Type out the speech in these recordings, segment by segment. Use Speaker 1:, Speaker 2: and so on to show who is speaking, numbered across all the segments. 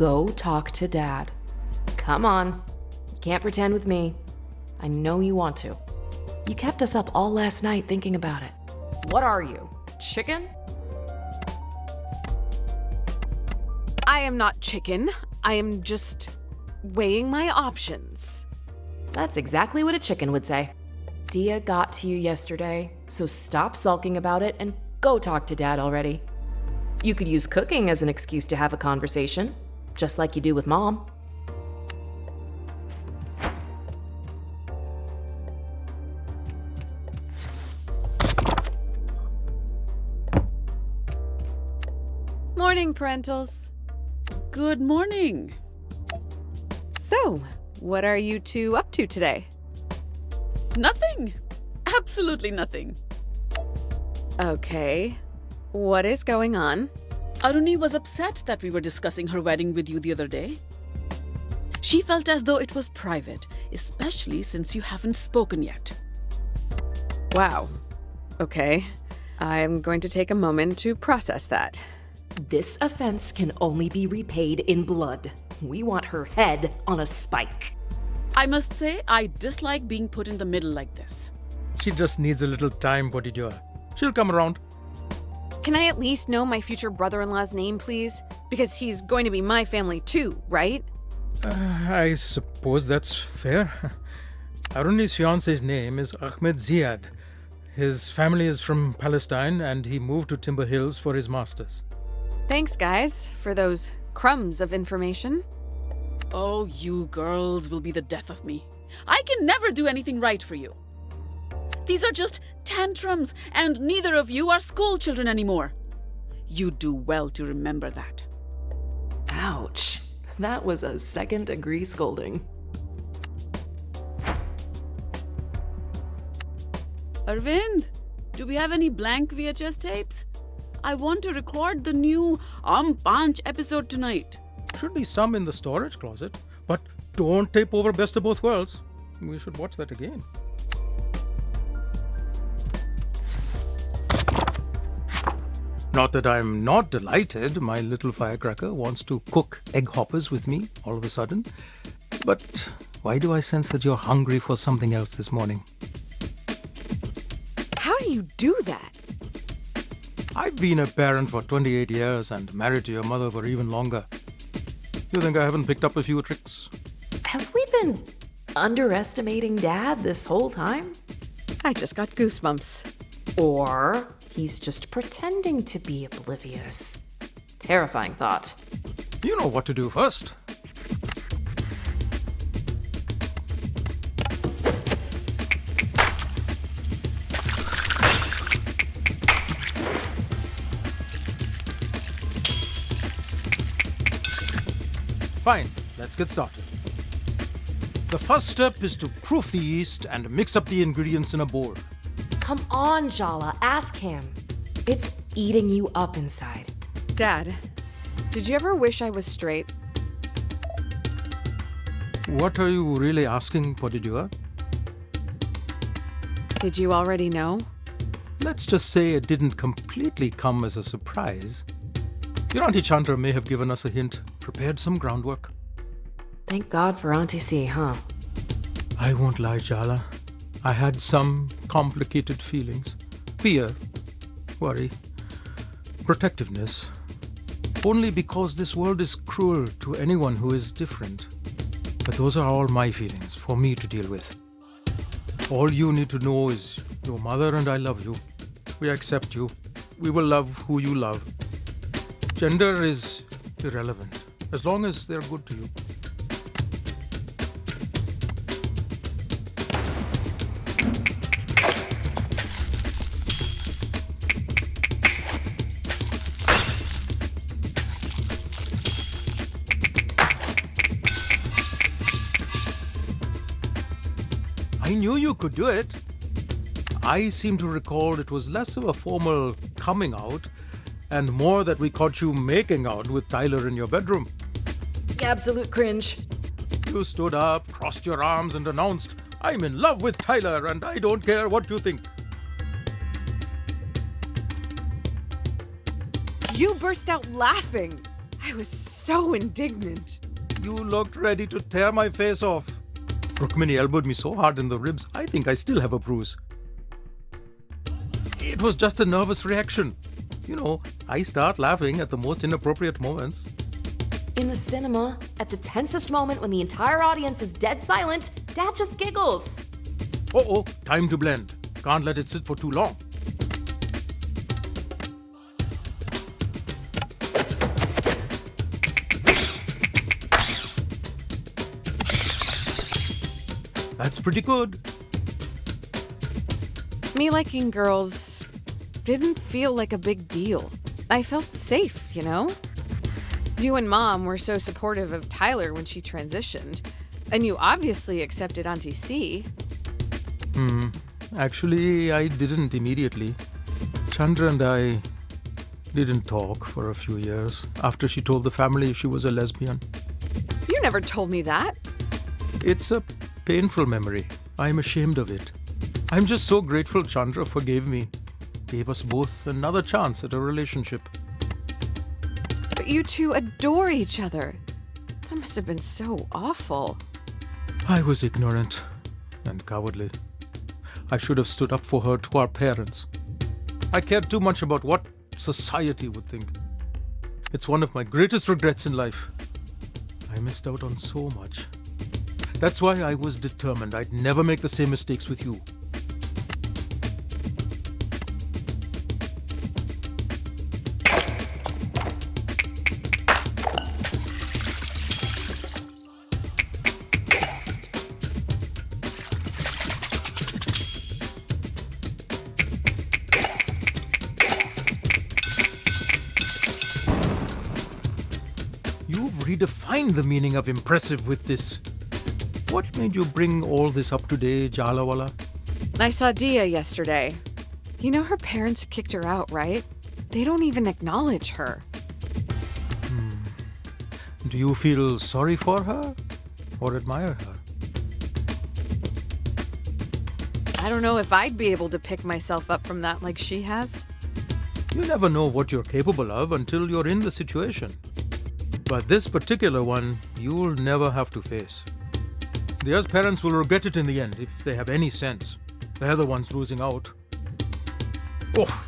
Speaker 1: Go talk to Dad. Come on. You can't pretend with me. I know you want to. You kept us up all last night thinking about it. What are you, chicken?
Speaker 2: I am not chicken. I am just weighing my options.
Speaker 1: That's exactly what a chicken would say. Dia got to you yesterday, so stop sulking about it and go talk to Dad already. You could use cooking as an excuse to have a conversation, just like you do with Mom.
Speaker 2: Morning, parentals.
Speaker 3: Good morning.
Speaker 2: So, what are you two up to today?
Speaker 3: Nothing. Absolutely nothing.
Speaker 2: Okay. What is going on?
Speaker 3: Aruni was upset that we were discussing her wedding with you the other day. She felt as though it was private, especially since you haven't spoken yet.
Speaker 2: Wow. Okay. I'm going to take a moment to process that.
Speaker 1: This offense can only be repaid in blood. We want her head on a spike.
Speaker 3: I must say, I dislike being put in the middle like this.
Speaker 4: She just needs a little time, Potidua. She'll come around.
Speaker 2: Can I at least know my future brother-in-law's name, please? Because he's going to be my family too, right?
Speaker 4: I suppose that's fair. Aruni's fiance's name is Ahmed Ziad. His family is from Palestine and he moved to Timber Hills for his master's.
Speaker 2: Thanks, guys, for those crumbs of information.
Speaker 3: Oh, you girls will be the death of me. I can never do anything right for you. These are just tantrums, and neither of you are school children anymore. You do well to remember that.
Speaker 1: Ouch. That was a second-degree scolding.
Speaker 3: Arvind, do we have any blank VHS tapes? I want to record the new Panch episode tonight.
Speaker 4: Should be some in the storage closet, but don't tape over Best of Both Worlds. We should watch that again. Not that I'm not delighted my little firecracker wants to cook egg hoppers with me all of a sudden. But why do I sense that you're hungry for something else this morning?
Speaker 2: How do you do that?
Speaker 4: I've been a parent for 28 years and married to your mother for even longer. You think I haven't picked up a few tricks?
Speaker 1: Have we been underestimating Dad this whole time?
Speaker 2: I just got goosebumps.
Speaker 1: Or he's just pretending to be oblivious. Terrifying thought.
Speaker 4: You know what to do first. Fine, let's get started. The first step is to proof the yeast and mix up the ingredients in a bowl.
Speaker 1: Come on, Jala, ask him. It's eating you up inside.
Speaker 2: Dad, did you ever wish I was straight?
Speaker 4: What are you really asking, Potidua?
Speaker 2: Did you already know?
Speaker 4: Let's just say it didn't completely come as a surprise. Your Auntie Chandra may have given us a hint, prepared some groundwork.
Speaker 1: Thank God for Auntie C, huh?
Speaker 4: I won't lie, Jala. I had some complicated feelings. Fear, worry, protectiveness. Only because this world is cruel to anyone who is different. But those are all my feelings for me to deal with. All you need to know is your mother and I love you. We accept you. We will love who you love. Gender is irrelevant, as long as they're good to you. I knew you could do it. I seem to recall it was less of a formal coming out and more that we caught you making out with Tyler in your bedroom.
Speaker 1: Absolute cringe.
Speaker 4: You stood up, crossed your arms, and announced, "I'm in love with Tyler, and I don't care what you think."
Speaker 2: You burst out laughing. I was so indignant.
Speaker 4: You looked ready to tear my face off. Rukmini elbowed me so hard in the ribs, I think I still have a bruise. It was just a nervous reaction. You know, I start laughing at the most inappropriate moments.
Speaker 1: In the cinema, at the tensest moment when the entire audience is dead silent, Dad just giggles.
Speaker 4: Uh-oh, time to blend. Can't let it sit for too long. That's pretty good.
Speaker 2: Me liking girls didn't feel like a big deal. I felt safe, you know? You and Mom were so supportive of Tyler when she transitioned, and you obviously accepted Auntie C.
Speaker 4: Actually, I didn't immediately. Chandra and I didn't talk for a few years after she told the family she was a lesbian.
Speaker 2: You never told me that.
Speaker 4: It's a painful memory. I'm ashamed of it. I'm just so grateful Chandra forgave me. Gave us both another chance at a relationship.
Speaker 2: But you two adore each other. That must have been so awful.
Speaker 4: I was ignorant and cowardly. I should have stood up for her to our parents. I cared too much about what society would think. It's one of my greatest regrets in life. I missed out on so much. That's why I was determined I'd never make the same mistakes with you. You've redefined the meaning of impressive with this. What made you bring all this up today, Jalawala?
Speaker 2: I saw Dia yesterday. You know her parents kicked her out, right? They don't even acknowledge her.
Speaker 4: Do you feel sorry for her or admire her?
Speaker 2: I don't know if I'd be able to pick myself up from that like she has.
Speaker 4: You never know what you're capable of until you're in the situation. But this particular one, you'll never have to face. Dia's parents will regret it in the end if they have any sense. They're the ones losing out. Oh,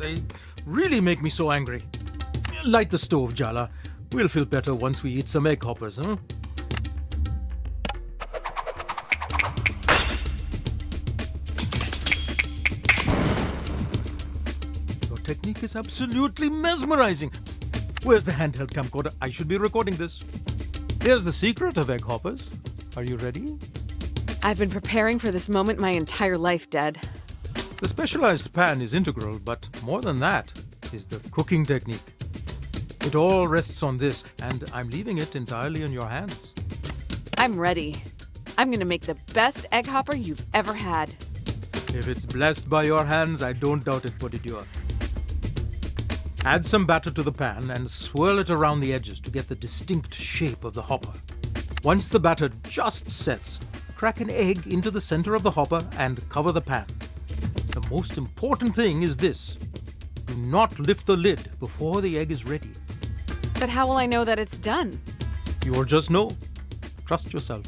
Speaker 4: they really make me so angry. Light the stove, Jala. We'll feel better once we eat some egg hoppers, huh? Your technique is absolutely mesmerizing. Where's the handheld camcorder? I should be recording this. Here's the secret of egg hoppers. Are you ready?
Speaker 2: I've been preparing for this moment my entire life, Dad.
Speaker 4: The specialized pan is integral, but more than that is the cooking technique. It all rests on this, and I'm leaving it entirely in your hands.
Speaker 2: I'm ready. I'm gonna make the best egg hopper you've ever had.
Speaker 4: If it's blessed by your hands, I don't doubt it, Podidior. Add some batter to the pan and swirl it around the edges to get the distinct shape of the hopper. Once the batter just sets, crack an egg into the center of the hopper and cover the pan. The most important thing is this. Do not lift the lid before the egg is ready.
Speaker 2: But how will I know that it's done?
Speaker 4: You'll just know. Trust yourself.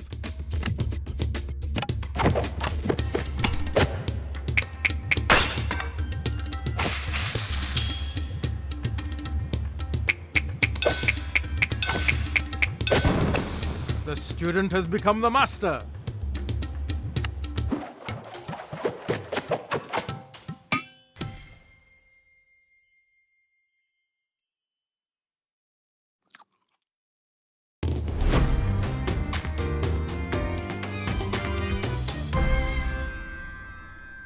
Speaker 4: The student has become the master.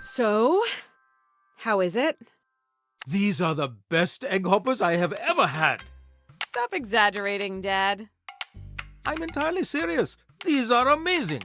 Speaker 2: So, how is it?
Speaker 4: These are the best egg hoppers I have ever had.
Speaker 2: Stop exaggerating, Dad.
Speaker 4: I'm entirely serious. These are amazing.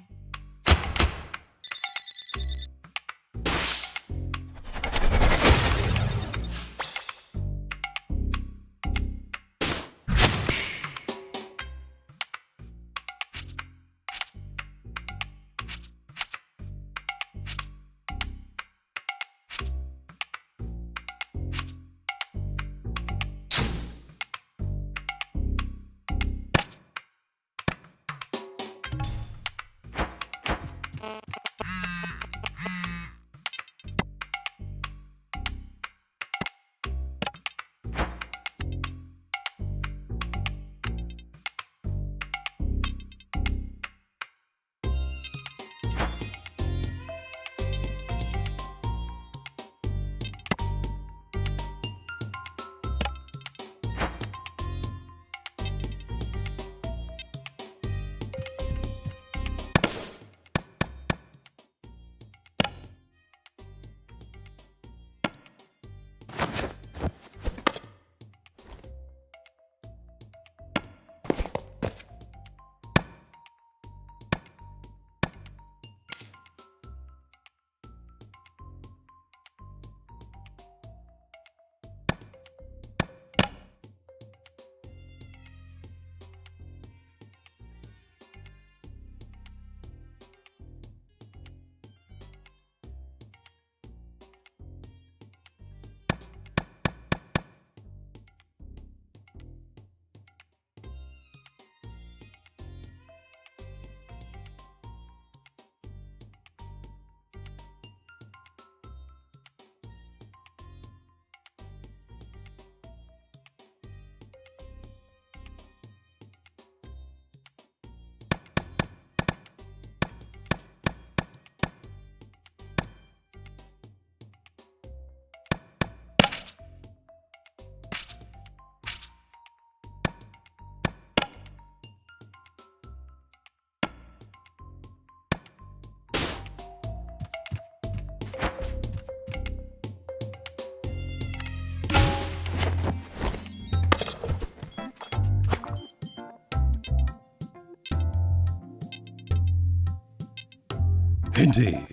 Speaker 5: Indeed.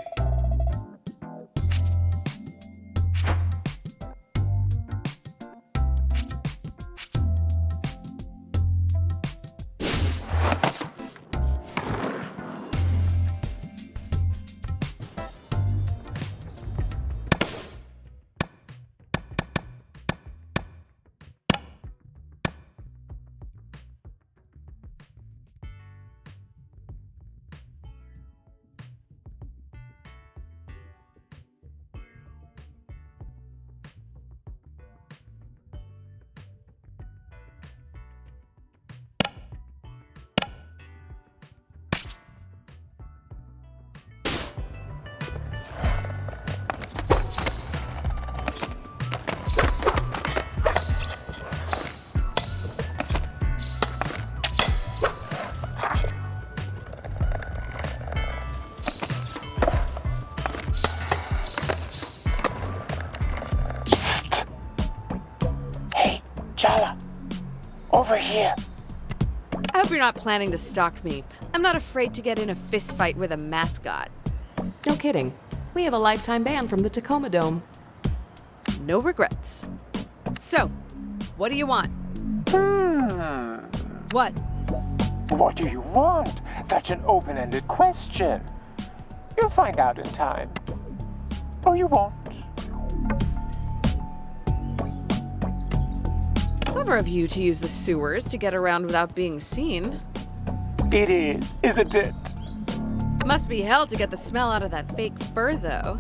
Speaker 6: Jala, over here.
Speaker 2: I hope you're not planning to stalk me. I'm not afraid to get in a fist fight with a mascot.
Speaker 1: No kidding. We have a lifetime ban from the Tacoma Dome.
Speaker 2: No regrets. So, what do you want? What?
Speaker 6: What do you want? That's an open-ended question. You'll find out in time. Or you won't.
Speaker 2: Clever of you to use the sewers to get around without being seen.
Speaker 6: It is, isn't it?
Speaker 2: Must be hell to get the smell out of that fake fur, though.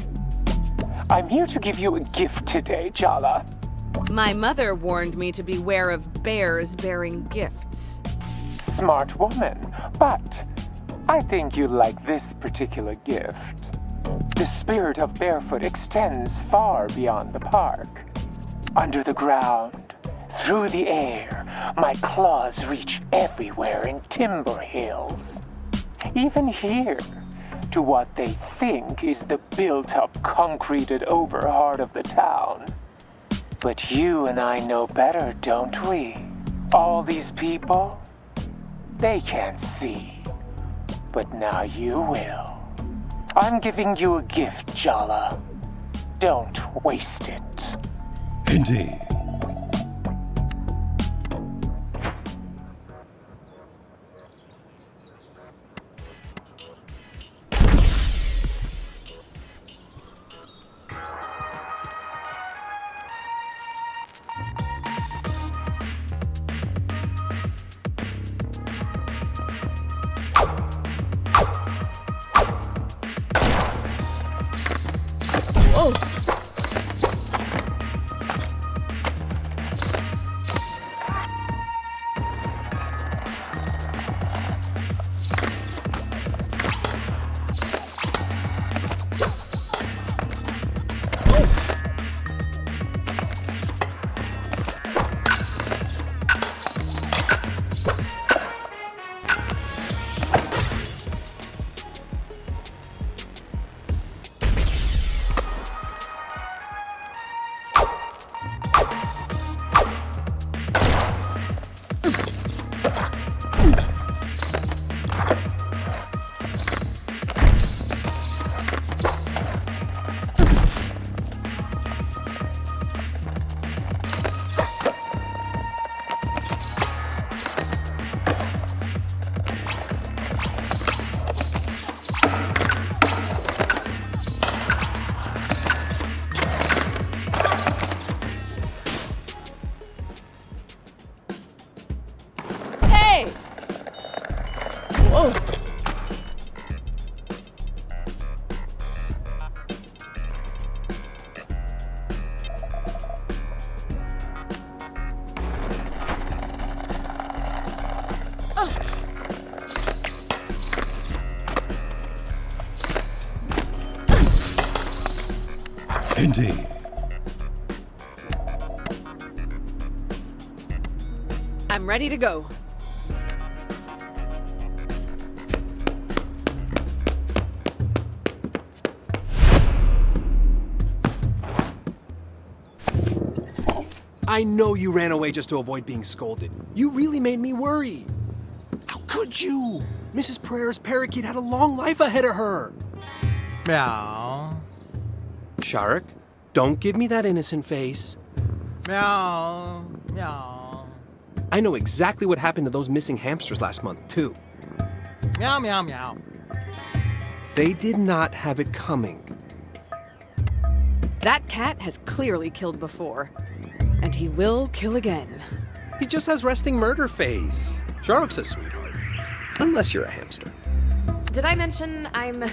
Speaker 6: I'm here to give you a gift today, Jala.
Speaker 2: My mother warned me to beware of bears bearing gifts.
Speaker 6: Smart woman, but I think you'll like this particular gift. The spirit of Barefoot extends far beyond the park. Under the ground, through the air, my claws reach everywhere in Timber Hills. Even here, to what they think is the built-up, concreted overheart of the town. But you and I know better, don't we? All these people, they can't see. But now you will. I'm giving you a gift, Jala. Don't waste it.
Speaker 5: Indeed. Indeed.
Speaker 2: I'm ready to go.
Speaker 7: I know you ran away just to avoid being scolded. You really made me worry. How could you? Mrs. Prayer's parakeet had a long life ahead of her.
Speaker 4: Meow.
Speaker 7: Sharik, don't give me that innocent face.
Speaker 4: Meow. Meow.
Speaker 7: I know exactly what happened to those missing hamsters last month, too.
Speaker 4: Meow, meow, meow.
Speaker 7: They did not have it coming.
Speaker 2: That cat has clearly killed before, and he will kill again.
Speaker 7: He just has resting murder face. Sharik's a sweetheart. Unless you're a hamster.
Speaker 1: Did I mention I'm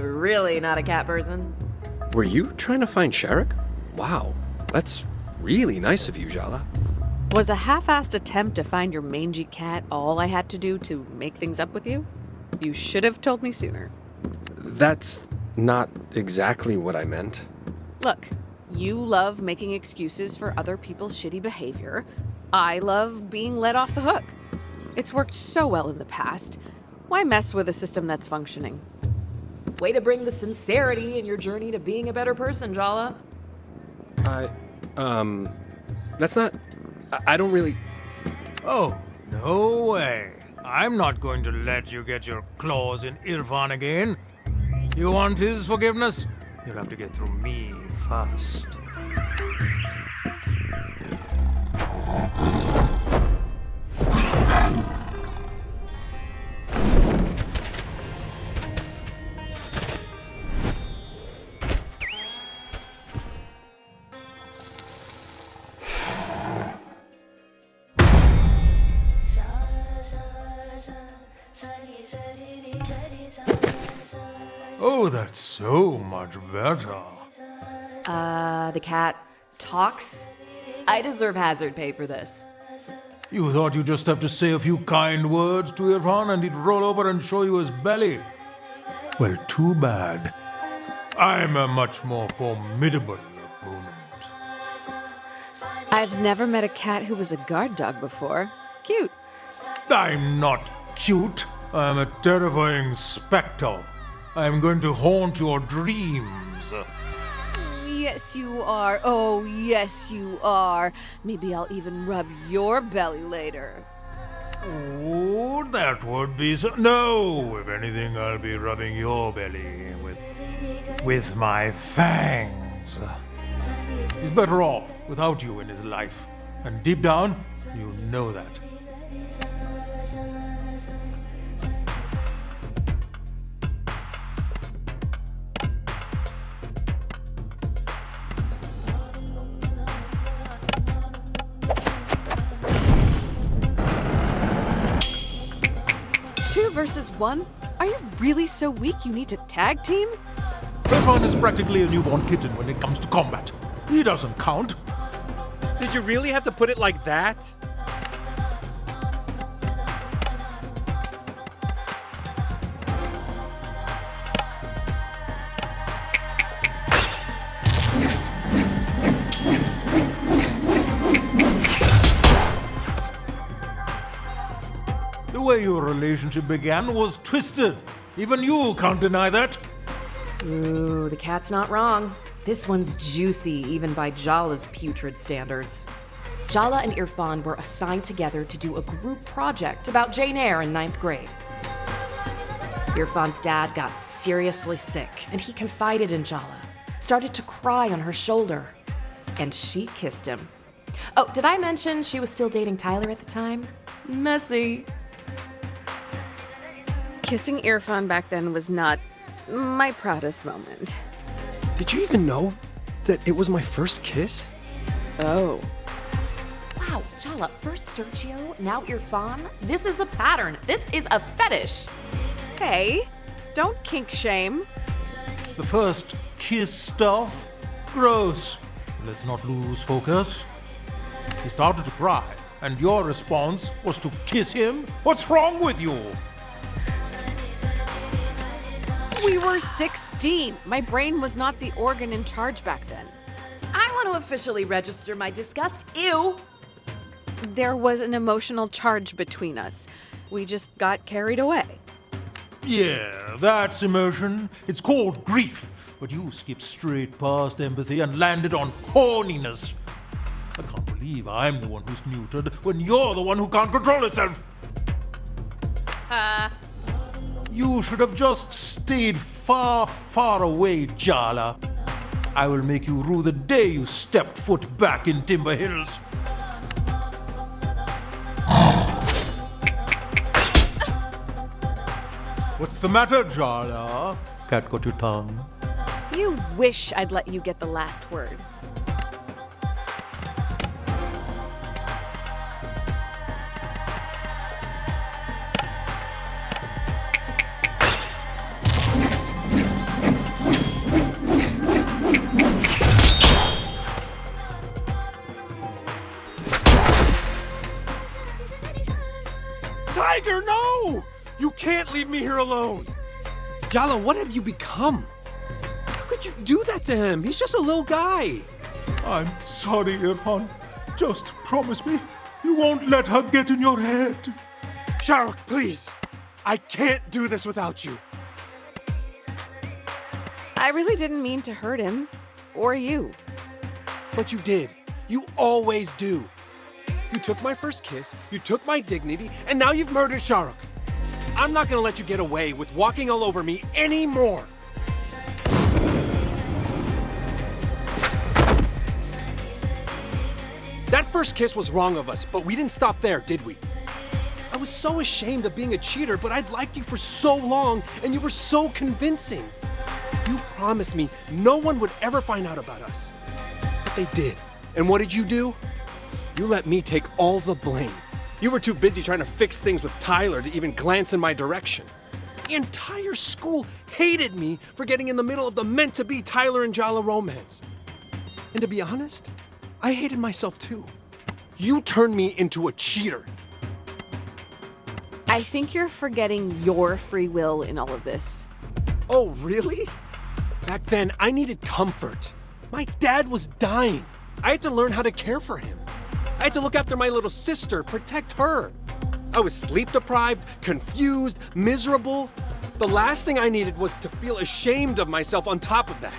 Speaker 1: really not a cat person?
Speaker 7: Were you trying to find Sharik? Wow, that's really nice of you, Jala.
Speaker 2: Was a half-assed attempt to find your mangy cat all I had to do to make things up with you? You should have told me sooner.
Speaker 7: That's not exactly what I meant.
Speaker 2: Look, you love making excuses for other people's shitty behavior. I love being let off the hook. It's worked so well in the past. Why mess with a system that's functioning?
Speaker 1: Way to bring the sincerity in your journey to being a better person, Jala.
Speaker 7: That's not... I don't really...
Speaker 4: Oh, no way. I'm not going to let you get your claws in Irfan again. You want his forgiveness? You'll have to get through me first. Oh, that's so much better.
Speaker 1: The cat talks? I deserve hazard pay for this.
Speaker 4: You thought you'd just have to say a few kind words to Irfan and he'd roll over and show you his belly. Well, too bad. I'm a much more formidable opponent.
Speaker 2: I've never met a cat who was a guard dog before. Cute.
Speaker 4: I'm not cute. I'm a terrifying spectre. I'm going to haunt your dreams.
Speaker 2: Yes, you are. Oh, yes, you are. Maybe I'll even rub your belly later.
Speaker 4: Oh, that would be so... No! If anything, I'll be rubbing your belly with my fangs. He's better off without you in his life. And deep down, you know that.
Speaker 2: Versus 1? Are you really so weak you need to tag team?
Speaker 4: Irfan is practically a newborn kitten when it comes to combat. He doesn't count.
Speaker 7: Did you really have to put it like that?
Speaker 4: The way your relationship began was twisted. Even you can't deny that.
Speaker 1: Ooh, the cat's not wrong. This one's juicy, even by Jala's putrid standards. Jala and Irfan were assigned together to do a group project about Jane Eyre in 9th grade. Irfan's dad got seriously sick, and he confided in Jala, started to cry on her shoulder, and she kissed him. Oh, did I mention she was still dating Tyler at the time? Messy.
Speaker 2: Kissing Irfan back then was not my proudest moment.
Speaker 7: Did you even know that it was my first kiss?
Speaker 2: Oh.
Speaker 1: Wow, Jala, first Sergio, now Irfan. This is a pattern. This is a fetish.
Speaker 2: Hey, don't kink shame.
Speaker 4: The first kiss stuff? Gross. Let's not lose focus. He started to cry, and your response was to kiss him? What's wrong with you?
Speaker 2: We were 16. My brain was not the organ in charge back then.
Speaker 1: I want to officially register my disgust. Ew.
Speaker 2: There was an emotional charge between us. We just got carried away.
Speaker 4: Yeah, that's emotion. It's called grief. But you skipped straight past empathy and landed on horniness. I can't believe I'm the one who's neutered when you're the one who can't control yourself. You should have just stayed far, far away, Jala. I will make you rue the day you stepped foot back in Timber Hills. What's the matter, Jala? Cat got your tongue.
Speaker 2: You wish I'd let you get the last word.
Speaker 7: Tiger, no! You can't leave me here alone! Yala, what have you become? How could you do that to him? He's just a little guy.
Speaker 4: I'm sorry, Irfan. Just promise me you won't let her get in your head.
Speaker 7: Shahrukh, please. I can't do this without you.
Speaker 2: I really didn't mean to hurt him. Or you.
Speaker 7: But you did. You always do. You took my first kiss, you took my dignity, and now you've murdered Shahrukh. I'm not gonna let you get away with walking all over me anymore. That first kiss was wrong of us, but we didn't stop there, did we? I was so ashamed of being a cheater, but I'd liked you for so long, and you were so convincing. You promised me no one would ever find out about us. But they did. And what did you do? You let me take all the blame. You were too busy trying to fix things with Tyler to even glance in my direction. The entire school hated me for getting in the middle of the meant-to-be Tyler and Jala romance. And to be honest, I hated myself too. You turned me into a cheater.
Speaker 2: I think you're forgetting your free will in all of this.
Speaker 7: Oh, really? Back then, I needed comfort. My dad was dying. I had to learn how to care for him. I had to look after my little sister, protect her. I was sleep-deprived, confused, miserable. The last thing I needed was to feel ashamed of myself on top of that.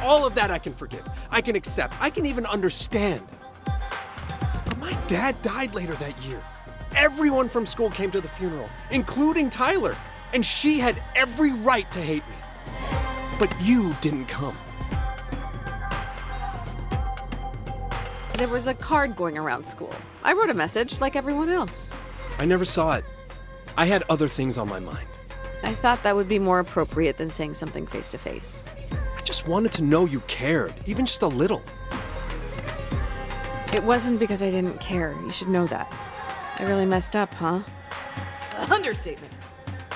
Speaker 7: All of that I can forgive, I can accept, I can even understand. But my dad died later that year. Everyone from school came to the funeral, including Tyler, and she had every right to hate me. But you didn't come.
Speaker 2: There was a card going around school. I wrote a message like everyone else.
Speaker 7: I never saw it. I had other things on my mind.
Speaker 2: I thought that would be more appropriate than saying something face to face.
Speaker 7: I just wanted to know you cared, even just a little.
Speaker 2: It wasn't because I didn't care. You should know that. I really messed up, huh?
Speaker 1: Understatement.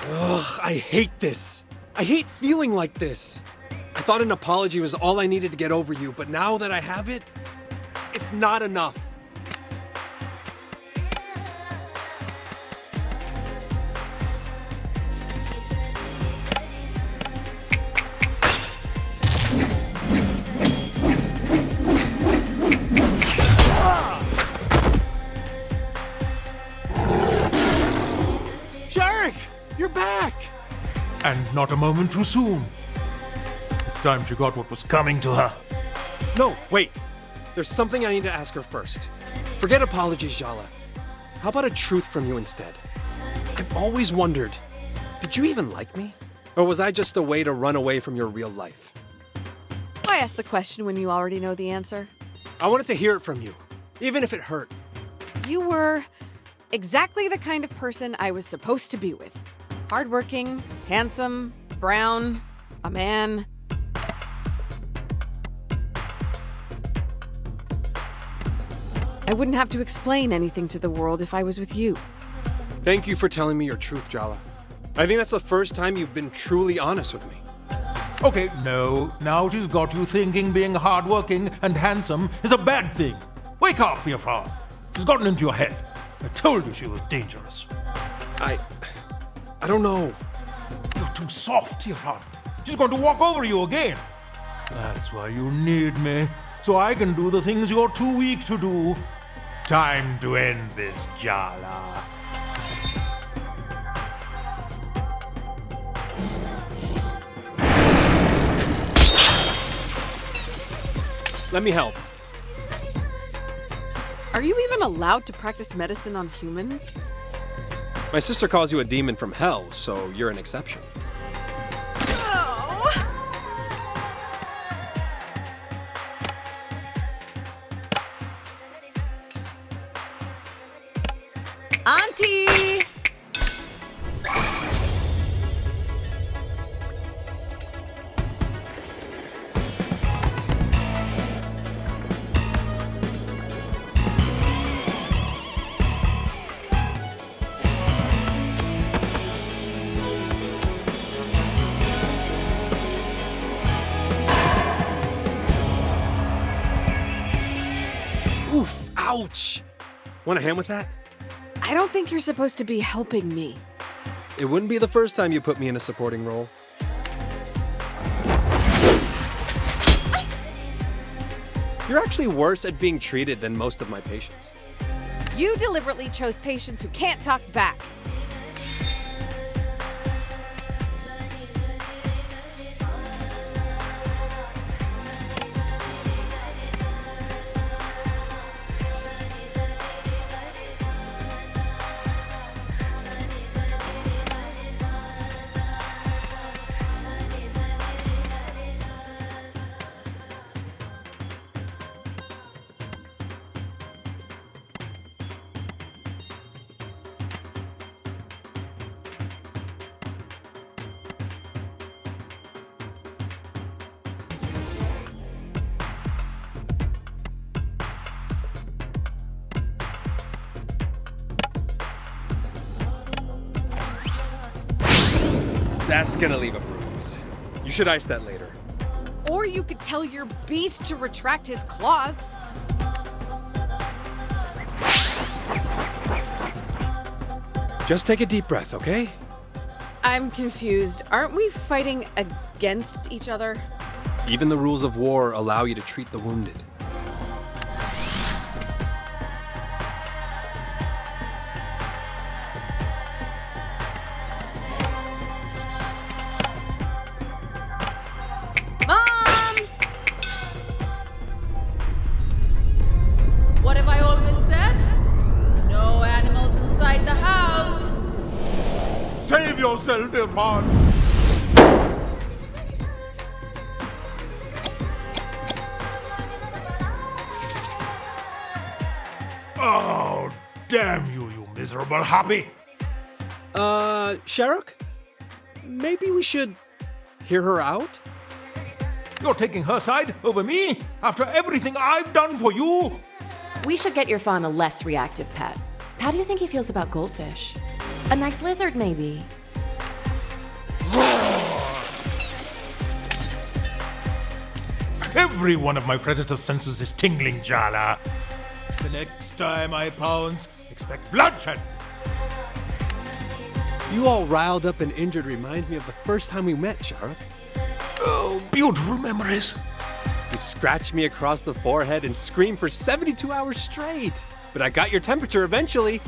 Speaker 7: Ugh, I hate this. I hate feeling like this. I thought an apology was all I needed to get over you, but now that I have it, it's not enough. Shahrukh, you're back!
Speaker 4: And not a moment too soon. It's time she got what was coming to her.
Speaker 7: No, wait. There's something I need to ask her first. Forget apologies, Jala. How about a truth from you instead? I've always wondered, did you even like me? Or was I just a way to run away from your real life?
Speaker 2: Why ask the question when you already know the answer?
Speaker 7: I wanted to hear it from you, even if it hurt.
Speaker 2: You were exactly the kind of person I was supposed to be with. Hardworking, handsome, brown, a man. I wouldn't have to explain anything to the world if I was with you.
Speaker 7: Thank you for telling me your truth, Jala. I think that's the first time you've been truly honest with me.
Speaker 4: Okay, no. Now she's got you thinking being hardworking and handsome is a bad thing. Wake up, Irfan. She's gotten into your head. I told you she was dangerous.
Speaker 7: I don't know.
Speaker 4: You're too soft, Irfan. She's going to walk over you again. That's why you need me, so I can do the things you're too weak to do. Time to end this, Jala.
Speaker 7: Let me help.
Speaker 2: Are you even allowed to practice medicine on humans?
Speaker 7: My sister calls you a demon from hell, so you're an exception.
Speaker 2: Auntie!
Speaker 7: Oof, ouch! Want a hand with that?
Speaker 2: I don't think you're supposed to be helping me.
Speaker 7: It wouldn't be the first time you put me in a supporting role. You're actually worse at being treated than most of my patients.
Speaker 2: You deliberately chose patients who can't talk back.
Speaker 7: That's gonna leave a bruise. You should ice that later.
Speaker 2: Or you could tell your beast to retract his claws.
Speaker 7: Just take a deep breath, okay?
Speaker 2: I'm confused. Aren't we fighting against each other?
Speaker 7: Even the rules of war allow you to treat the wounded.
Speaker 2: Mom!
Speaker 3: What have I always said? No animals inside the house.
Speaker 8: Save yourself, Irfan! Oh, damn you, you miserable happy!
Speaker 7: Sharuk? Maybe we should hear her out?
Speaker 4: You're taking her side over me after everything I've done for you?
Speaker 1: We should get Irfan a less reactive pet. How do you think he feels about goldfish? A nice lizard, maybe?
Speaker 8: Every one of my predator's senses is tingling, Jala. The next time I pounce, expect bloodshed.
Speaker 7: You all riled up and injured reminds me of the first time we met, Sharuk.
Speaker 8: Oh, beautiful memories.
Speaker 7: You scratched me across the forehead and screamed for 72 hours straight. But I got your temperature eventually.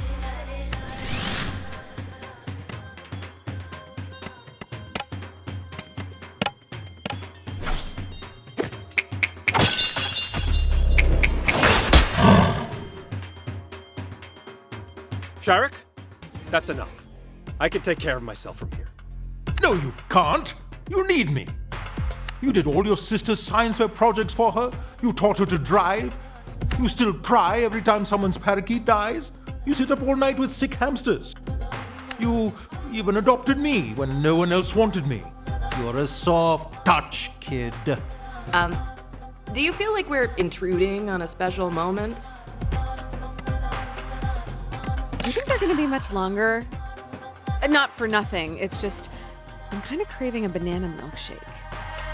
Speaker 7: Sharuk, that's enough. I can take care of myself from here.
Speaker 8: No, you can't. You need me. You did all your sister's science fair projects for her. You taught her to drive. You still cry every time someone's parakeet dies. You sit up all night with sick hamsters. You even adopted me when no one else wanted me. You're a soft touch, kid.
Speaker 1: Do you feel like we're intruding on a special moment?
Speaker 2: Do you think they're gonna be much longer? Not for nothing. It's just, I'm kind of craving a banana milkshake.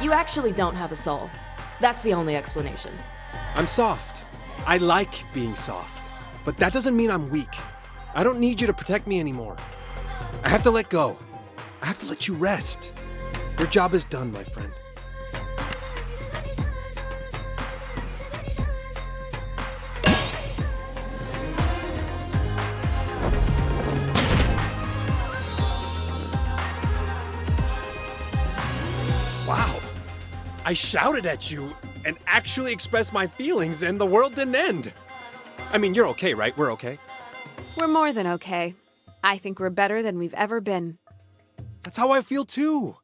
Speaker 1: You actually don't have a soul. That's the only explanation.
Speaker 7: I'm soft. I like being soft. But that doesn't mean I'm weak. I don't need you to protect me anymore. I have to let go. I have to let you rest. Your job is done, my friend. Wow. I shouted at you and actually expressed my feelings, and the world didn't end. I mean, you're okay, right? We're okay?
Speaker 2: We're more than okay. I think we're better than we've ever been.
Speaker 7: That's how I feel too.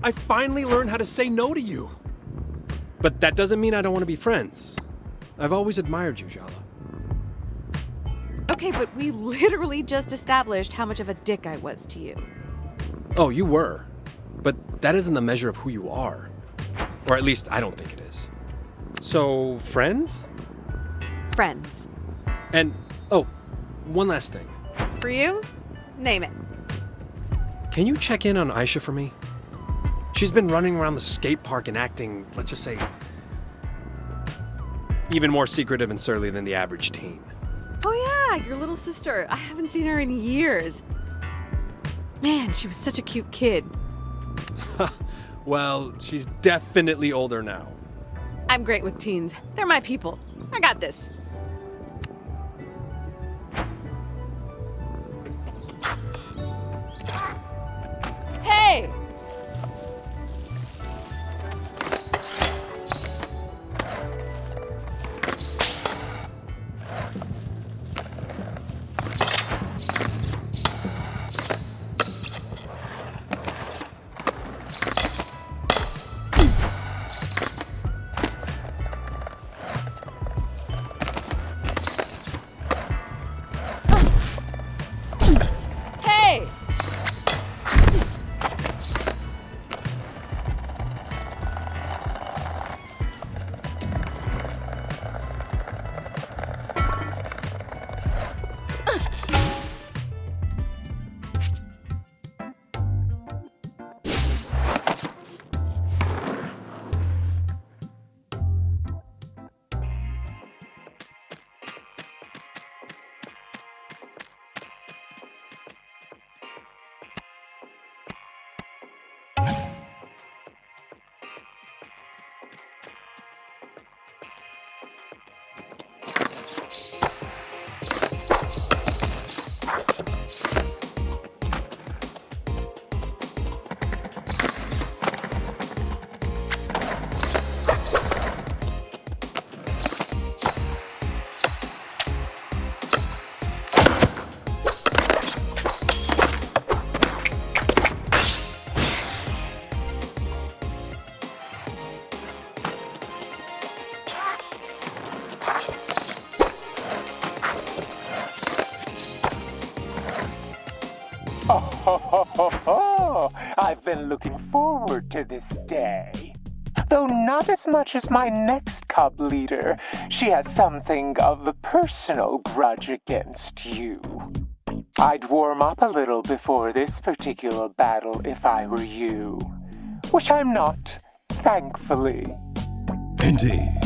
Speaker 7: I finally learned how to say no to you. But that doesn't mean I don't want to be friends. I've always admired you, Jala.
Speaker 2: Okay, but we literally just established how much of a dick I was to you.
Speaker 7: Oh, you were. But that isn't the measure of who you are. Or at least I don't think it is. So, friends?
Speaker 2: Friends.
Speaker 7: And, oh, one last thing.
Speaker 2: For you? Name it.
Speaker 7: Can you check in on Aisha for me? She's been running around the skate park and acting, let's just say, even more secretive and surly than the average teen.
Speaker 2: Oh yeah, your little sister. I haven't seen her in years. Man, she was such a cute kid.
Speaker 7: Well, she's definitely older now.
Speaker 2: I'm great with teens. They're my people. I got this. Hey! Hey!
Speaker 6: I've been looking forward to this day. Though not as much as my next cub leader, she has something of a personal grudge against you. I'd warm up a little before this particular battle if I were you. Which I'm not, thankfully.
Speaker 5: Indeed.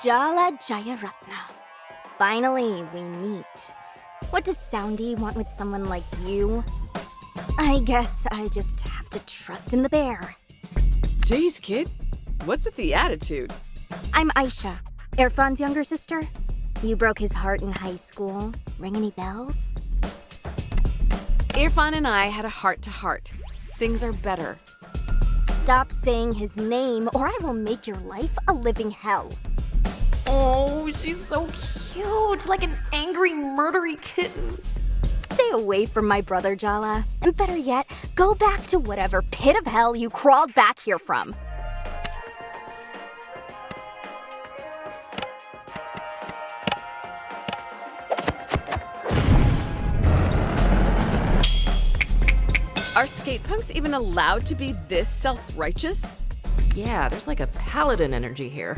Speaker 9: Jala Jayaratna. Finally, we meet. What does Soundy want with someone like you? I guess I just have to trust in the bear.
Speaker 2: Jeez, kid. What's with the attitude?
Speaker 9: I'm Aisha, Irfan's younger sister. You broke his heart in high school. Ring any bells?
Speaker 2: Irfan and I had a heart-to-heart. Things are better.
Speaker 9: Stop saying his name, or I will make your life a living hell.
Speaker 1: Oh, she's so cute, like an angry, murdery kitten.
Speaker 9: Stay away from my brother, Jala. And better yet, go back to whatever pit of hell you crawled back here from.
Speaker 2: Are skate punks even allowed to be this self-righteous?
Speaker 1: Yeah, there's like a paladin energy here.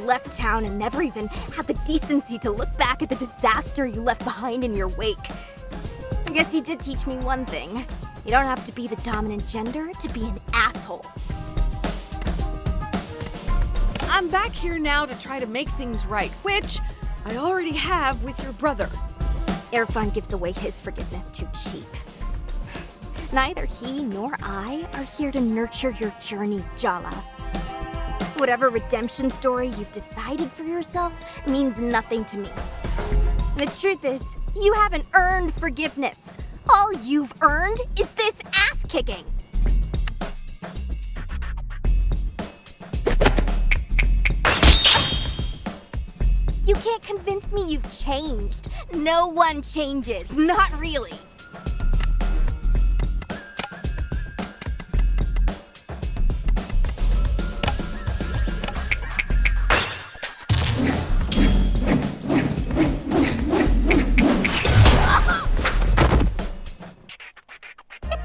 Speaker 9: Left town and never even had the decency to look back at the disaster you left behind in your wake. I guess you did teach me one thing. You don't have to be the dominant gender to be an asshole.
Speaker 2: I'm back here now to try to make things right, which I already have with your brother.
Speaker 9: Irfan gives away his forgiveness too cheap. Neither he nor I are here to nurture your journey, Jala. Whatever redemption story you've decided for yourself means nothing to me. The truth is, you haven't earned forgiveness. All you've earned is this ass-kicking. You can't convince me you've changed. No one changes. Not really.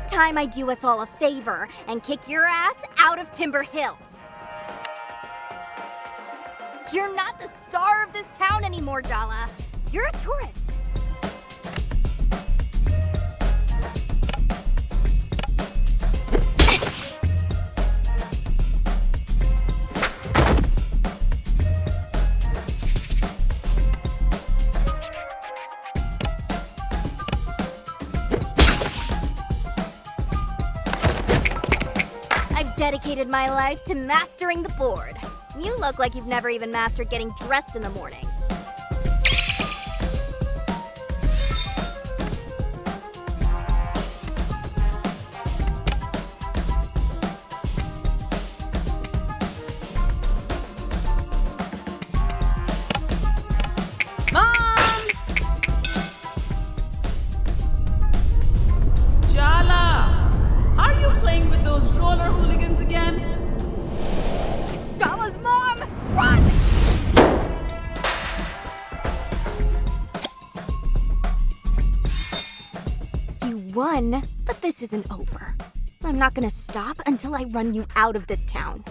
Speaker 9: Time I do us all a favor and kick your ass out of Timber Hills. You're not the star of this town anymore, Jala. You're a tourist. Dedicated my life to mastering the board. You look like you've never even mastered getting dressed in the morning.
Speaker 3: Mom! Jala! Are you playing with those roller hooligans again?
Speaker 9: It's Jala's mom! Run! You won, but this isn't over. I'm not gonna stop until I run you out of this town.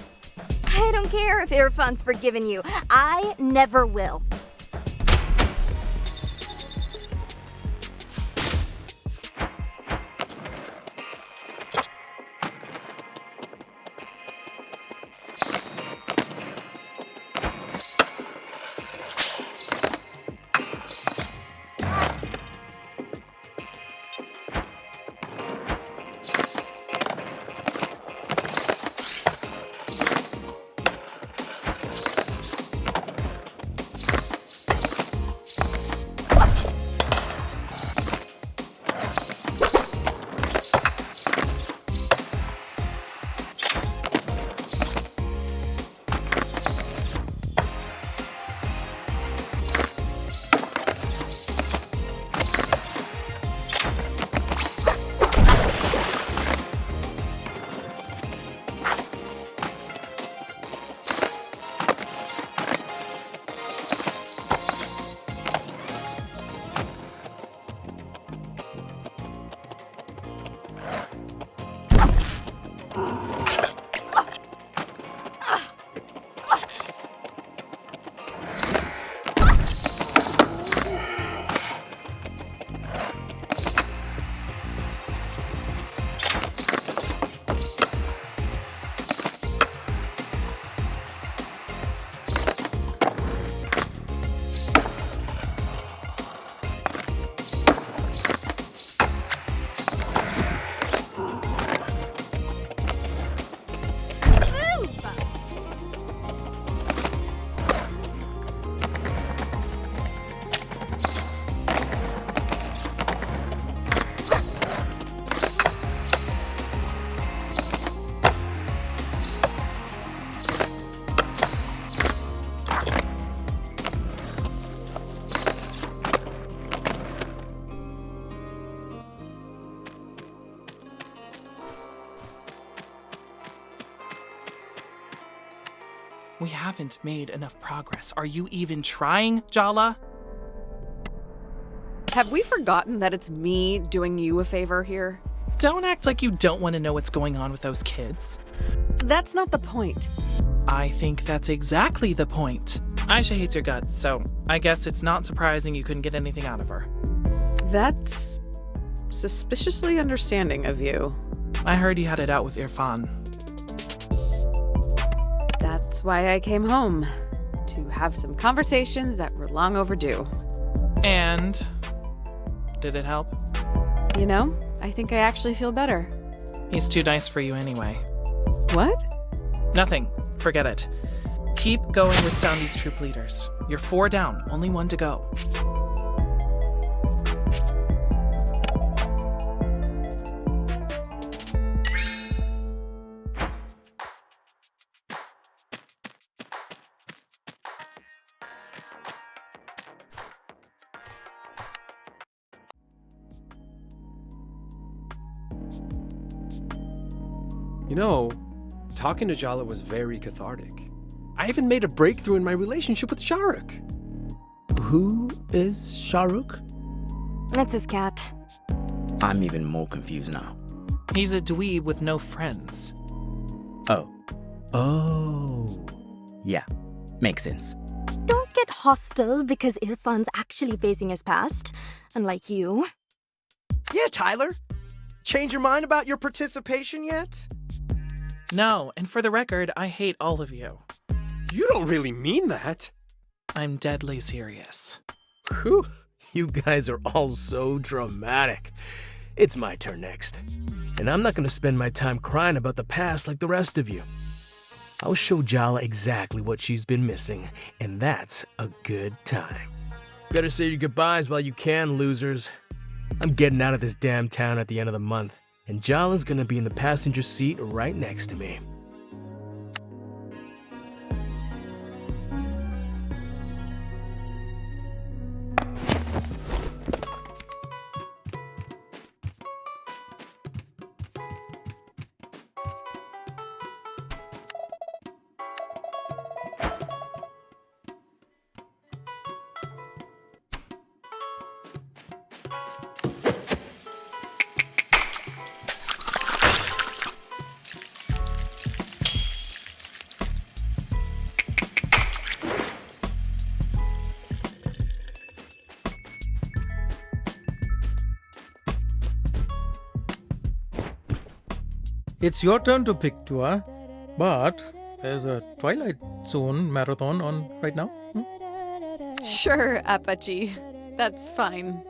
Speaker 9: I don't care if Irfan's forgiven you. I never will.
Speaker 10: We haven't made enough progress. Are you even trying, Jala?
Speaker 2: Have we forgotten that it's me doing you a favor here?
Speaker 10: Don't act like you don't want to know what's going on with those kids.
Speaker 2: That's not the point.
Speaker 10: I think that's exactly the point. Aisha hates your guts, so I guess it's not surprising you couldn't get anything out of her.
Speaker 2: That's suspiciously understanding of you.
Speaker 10: I heard you had it out with Irfan.
Speaker 2: That's why I came home. To have some conversations that were long overdue.
Speaker 10: And did it help?
Speaker 2: You know, I think I actually feel better.
Speaker 10: He's too nice for you anyway.
Speaker 2: What?
Speaker 10: Nothing. Forget it. Keep going with Soundy's troop leaders. You're 4 down, only 1 to go.
Speaker 7: You know, talking to Jala was very cathartic. I even made a breakthrough in my relationship with Shahrukh.
Speaker 11: Who is Shahrukh?
Speaker 9: That's his cat.
Speaker 11: I'm even more confused now.
Speaker 10: He's a dweeb with no friends.
Speaker 11: Oh. Yeah, makes sense.
Speaker 9: Don't get hostile because Irfan's actually facing his past, unlike you.
Speaker 12: Yeah, Tyler. Change your mind about your participation yet?
Speaker 10: No, and for the record, I hate all of you.
Speaker 7: You don't really mean that.
Speaker 10: I'm deadly serious.
Speaker 13: Whew, you guys are all so dramatic. It's my turn next. And I'm not gonna spend my time crying about the past like the rest of you. I'll show Jala exactly what she's been missing, and that's a good time. Better say your goodbyes while you can, losers. I'm getting out of this damn town at the end of the month, and Jala's gonna be in the passenger seat right next to me.
Speaker 4: It's your turn to pick, Tua. But there's a Twilight Zone marathon on right now.
Speaker 2: Sure, Apache. That's fine.